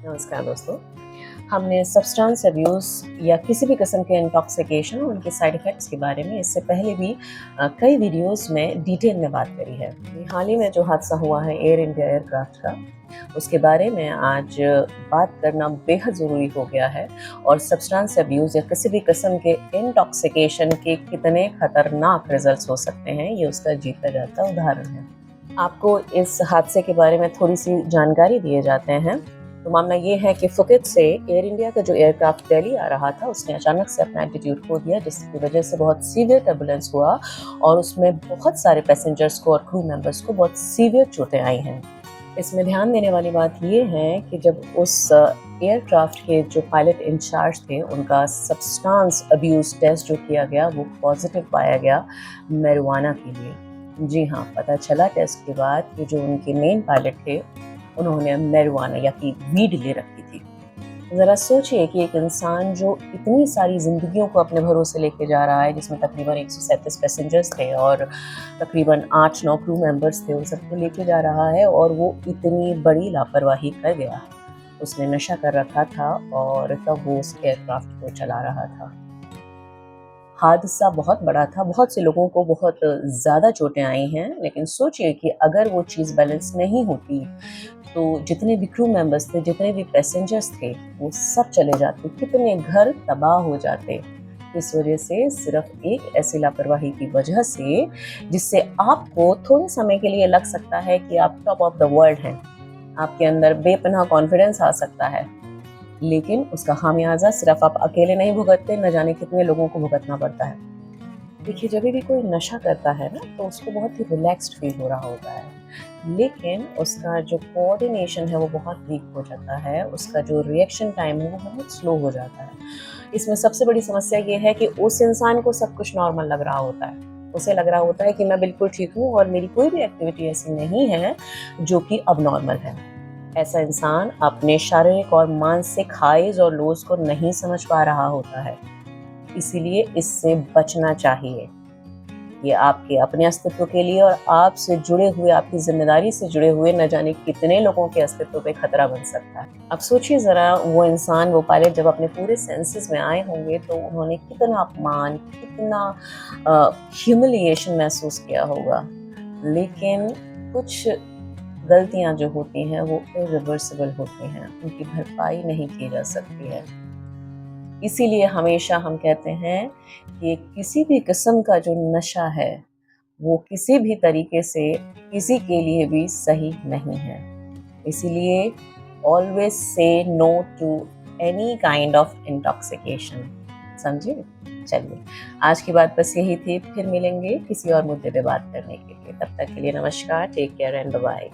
नमस्कार दोस्तों। हमने सब्सटेंस अब्यूज़ या किसी भी किस्म के इंटॉक्सिकेशन और उनके साइड इफ़ेक्ट्स के बारे में इससे पहले भी कई वीडियोज़ में डिटेल में बात करी है। हाल ही में जो हादसा हुआ है एयर इंडिया एयरक्राफ्ट का, उसके बारे में आज बात करना बेहद ज़रूरी हो गया है और सब्सटेंस अब्यूज़ या किसी भी किस्म के इंटॉक्सिकेशन के कितने खतरनाक रिज़ल्ट्स हो सकते हैं, ये उसका जीता जागता उदाहरण है। आपको इस हादसे के बारे में थोड़ी-सी जानकारी दिए जाते हैं। तो मामला ये है कि फुकेत से एयर इंडिया का जो एयरक्राफ्ट दिल्ली आ रहा था, उसने अचानक से अपना एल्टीट्यूड खो दिया, जिसकी वजह से बहुत सीवियर टर्बुलेंस हुआ और उसमें बहुत सारे पैसेंजर्स को और क्रू मेंबर्स को बहुत सीवियर चोटें आई हैं। इसमें ध्यान देने वाली बात ये है कि जब उस एयरक्राफ्ट के जो पायलट इंचार्ज थे, उनका सब्सटेंस अब्यूज़ टेस्ट जो किया गया, वो पॉजिटिव पाया गया marijuana के लिए। जी हाँ, पता चला टेस्ट के बाद कि जो उनके मेन पायलट थे, उन्होंने marijuana या कि वीड ले रखी थी। ज़रा सोचिए कि एक इंसान जो इतनी सारी ज़िंदगियों को अपने भरोसे लेके जा रहा है, जिसमें तकरीबन 137 पैसेंजर्स थे और तकरीबन 8-9 क्रू मेंबर्स थे, उन सबको लेके जा रहा है और वो इतनी बड़ी लापरवाही कर गया। उसने नशा कर रखा था और तब वो उस एयरक्राफ्ट को चला रहा था। हादसा बहुत बड़ा था, बहुत से लोगों को बहुत ज़्यादा चोटें आई हैं, लेकिन सोचिए कि अगर वो चीज़ बैलेंस नहीं होती, तो जितने भी क्रू मेंबर्स थे, जितने भी पैसेंजर्स थे, वो सब चले जाते, कितने घर तबाह हो जाते। इस वजह से सिर्फ एक ऐसी लापरवाही की वजह से, जिससे आपको थोड़े समय के लिए लग सकता है कि आप टॉप ऑफ द वर्ल्ड हैं, आपके अंदर बेपनाह कॉन्फिडेंस आ सकता है, लेकिन उसका खामियाजा सिर्फ आप अकेले नहीं भुगतते, न जाने कितने लोगों को भुगतना पड़ता है। देखिए, जब भी कोई नशा करता है ना, तो उसको बहुत ही रिलैक्स्ड फील हो रहा होता है, लेकिन उसका जो कोऑर्डिनेशन है वो बहुत वीक हो जाता है, उसका जो रिएक्शन टाइम है वो बहुत स्लो हो जाता है। इसमें सबसे बड़ी समस्या ये है कि उस इंसान को सब कुछ नॉर्मल लग रहा होता है, उसे लग रहा होता है कि मैं बिल्कुल ठीक हूँ और मेरी कोई भी एक्टिविटी ऐसी नहीं है जो कि अबनॉर्मल है। ऐसा इंसान अपने शारीरिक और मानसिक हाइज और लोज को नहीं समझ पा रहा होता है, इसीलिए इससे बचना चाहिए। ये आपके अपने अस्तित्व के लिए और आपसे जुड़े हुए, आपकी जिम्मेदारी से जुड़े हुए न जाने कितने लोगों के अस्तित्व पे खतरा बन सकता है। अब सोचिए ज़रा, वो इंसान, वो पायलट जब अपने पूरे सेंसेस में आए होंगे, तो उन्होंने कितना अपमान, कितना ह्यूमिलिएशन महसूस किया होगा। लेकिन कुछ गलतियाँ जो होती हैं वो इरिवर्सिबल होती हैं, उनकी भरपाई नहीं की जा सकती है। इसीलिए हमेशा हम कहते हैं कि किसी भी किस्म का जो नशा है, वो किसी भी तरीके से किसी के लिए भी सही नहीं है। इसीलिए always say no to any kind of intoxication. समझे? चलिए, आज की बात बस यही थी। फिर मिलेंगे किसी और मुद्दे पे बात करने के लिए। तब तक के लिए नमस्कार, take care and bye bye.